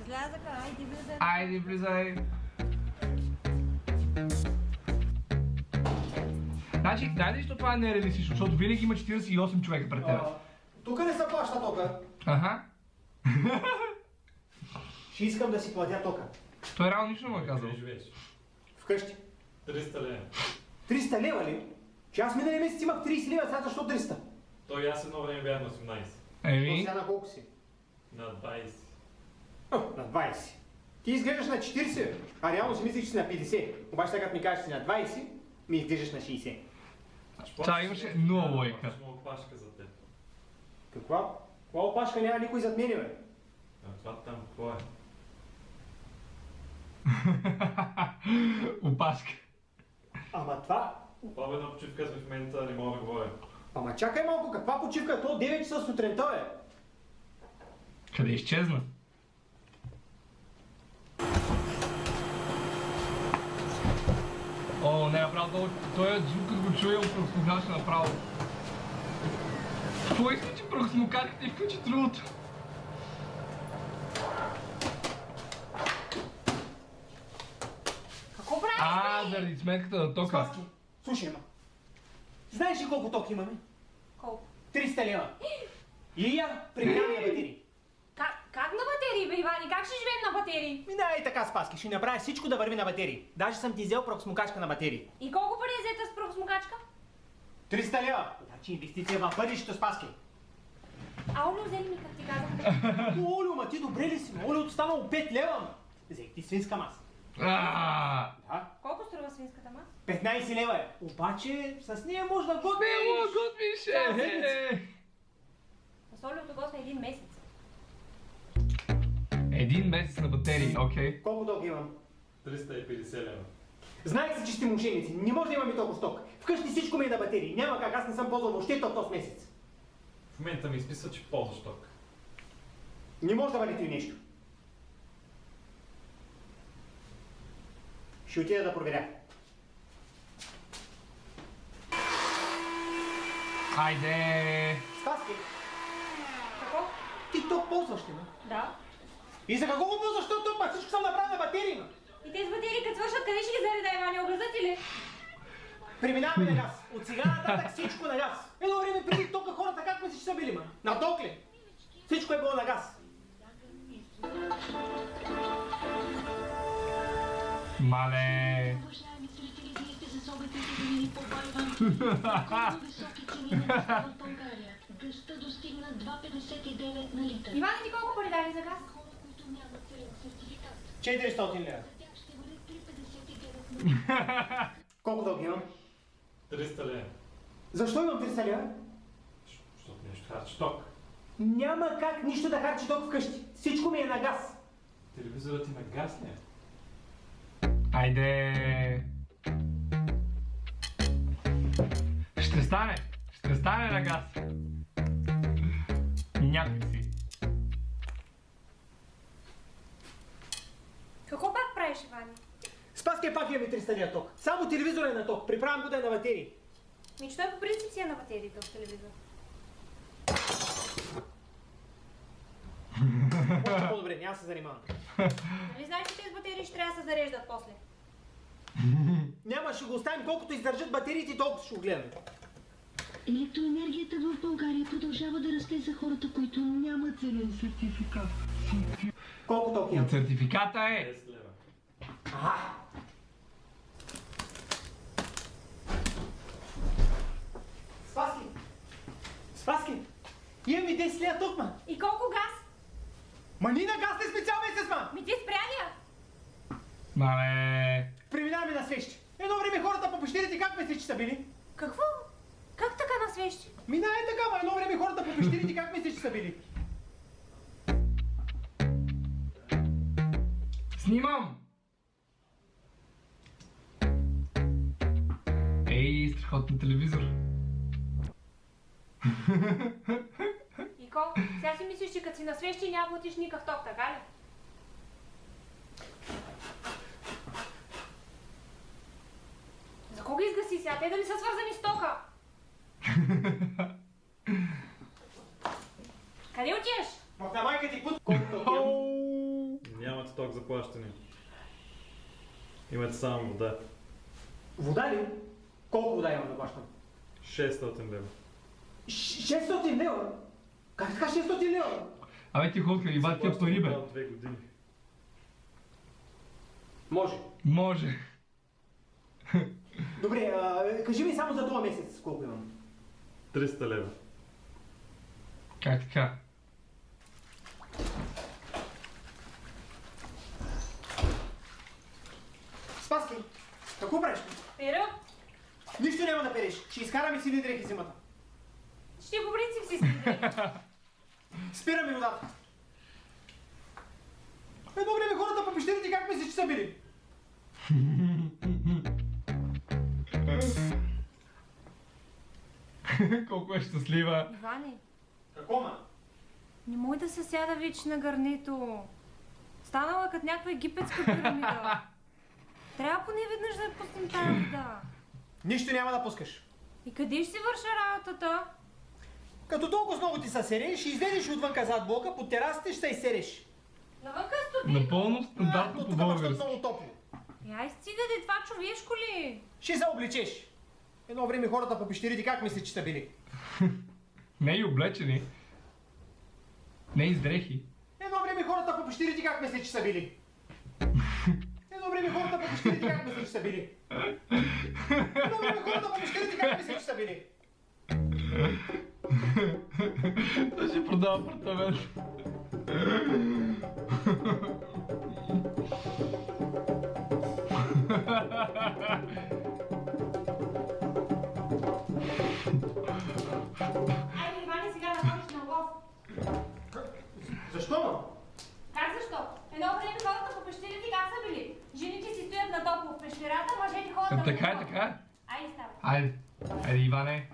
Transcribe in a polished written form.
излязаха, айде влизай. Айде влизай. Значи, знаете ли, що това не е реалистично, защото винаги има 48 човека пред теб. Тук не се плаща тока. Аха. Ще искам да си платя тока. Той реално нищо не му е казал. Вкъщи. 300 лева. 300 лева ли? Че аз миналия месец имах 30 лева, сега защо 300? Той аз едно време бях на 18. Еми? Сега на колко си? На 20. На 20. Ти изглеждаш на 40, а реално си мислиш, че си на 50. Обаче сега като ми кажеш, че си на 20, ми изглеждаш на 60. Това имаше нула лойка. Аз мога опашка за теб. Каква? Каква опашка, няма никой зад мене, бе? А това там какво е? Опашка. Ама това... Победна почивка сме в момента, не мога да говоря. Ама чакай малко, каква почивка? То 9 часа сутринта, бе? Къде изчезна? О, не, направо, той звук, като го чуя, прахосмукача направо. Какво иска, че прахосмукачката и включи другото? Какво правиш, Заради сметката на тока. Спаски, слушай, ма. Знаеш ли колко ток имаме? Колко? 300 лева. И я преминаваме на батерии. Как на батерии, бе, Ивани? Как ще живеем на батерии? Мина и така, Спаски, ще направя всичко да върви на батерии. Даже съм ти взел прахосмукачка на батерии. И колко пари е взета с прахосмукачка? 300 лева. Значи инвестиция в бъдещето, Спаски. А Олио взели ми, как ти казах? Олио, ма ти добре ли си? Олиото станало 5 лева, ма. Взех ти свинска маса. Да. Колко струва свинската маса? 15 лева е. Обаче с нея може да готвиш. Не мога готвиш, С Олиото готвя един месец. Един месец на батерии, окей. Колко ток имам? 350 лева. Знаех си, че сте мошеници. Не може да имаме толкова сток. Вкъщи всичко ми е на батерии. Няма как, аз не съм ползвал въобще ток този месец. В момента ми изписва, че ползваш ток. Не може да валите нещо. Ще отида да проверя. Хайде! Спаски, Какво? ти ток ползваш ли, ме? Да. И за какво го ползваш този ток, ма? Всичко съм направил на батерии, ма? И тези батерии, като свършат, къде ще ги зареда, Ивани? Облизат ли? Преминаваме на газ. От сега нататък всичко на газ. Едно време преди тока хората как мислиш, че са били, ма? На ток ли? Всичко е било на газ. Мале! Уважаеми зрители, вие сте с обетите да ни побайвам колко високи цени на България. Гъста достигна 2,59 на литър. Ивани, ти колко пари дали за газ? Хора, които нямат зелен сертификат. 400 лева. За тях ще бъде 3,59 на литър. Колко ток имам? 300 лева. Защо имам 300 лева? Защото нещо харчи ток. Няма как нищо да харчи ток вкъщи. Всичко ми е на газ. Телевизорът ти на газ не е. Айде! Ще стане! Ще стане на газ! Някак си. Какво пак правиш, Ивани? Спаски пак имаме 300 лева ток. Само телевизор е на ток. Приправям го да е на батерии. Мич, той по принцип си е на батериите от телевизор. Още по-добре, няма се занимавам. Нали знаеш, че тези батерии ще трябва да се зареждат после? Няма, ще го оставим колкото издържат батериите и толкова ще го гледаме. Електроенергията в България продължава да расте за хората, които нямат зелен сертификат. Колко ток имам? Сертификата е... 10 лева. Спаски! Спаски! Имам и 10 лева ток, ма! И колко газ? Ма ни на газ не сме цял месец, ма! Ми ти спря ли я? Мале... Преминаваме на свещи. Едно време хората по пещерите как мислиш, че са били? Какво? Как така на свещи? Мина е така, ма едно време хората по пещерите как мислиш, че са били? Снимам! Ей, страхотен телевизор. И колко? Сега си мислиш, че като си на свещи няма платиш никакъв ток, така ли? За кого изгаси сега? Те да не са свързани с тока? Къде отиваш? Ма на майка ти пут! Колко ток имам? Нямате ток за плащане. Имате само вода. Вода ли? Колко вода имам да плащам? 600 лева. 600 лева? Как така 600 лева? Абе ти ходка, има тия пари, бе. 2 години. Може. Може. Добре, кажи ми само за този месец колко имам. 300 лева. Как така? Спаски, какво правиш? Пера, Нищо няма да переш. Ще изкараме сини дрехи зимата. ще по принцип си спи. Спираме водата. Едно време хората по пещерите как мислиш, че са били? Колко е щастлива. Иване, Какво ма? не мой да се сяда вече на гърнето. Станала като някаква египетска пирамида. Трябва поне веднъж да я пуснем тази вода. Нищо няма да пускаш. И къде ще си върша работата? Като толкова много ти се сереш, ще излезеш отвънка зад блока, по терасите ще се изсереш. Навънка студено. Напълно стандартно по тук ще български. много топло. Ай, стига де, това човешко ли? Ще се облечеш. Едно време хората по пещерите как мислиш, че са били? Не и облечени. Не и с дрехи. Едно време хората по пещерите как мислиш, че са били? Едно време хората по пещерите как мислиш, че са били? Едно време хората по пещерите как мислиш, че са били? Да си продава апартамент. Айде, Иване, сега да ходиш на лов. Защо, ма? Как защо? Едно време хората по пещерите как са били? Жените си стоят на топло в пещерата, мъжете ходят на Така е, така е. Айде, става. Айде, айде, Иване.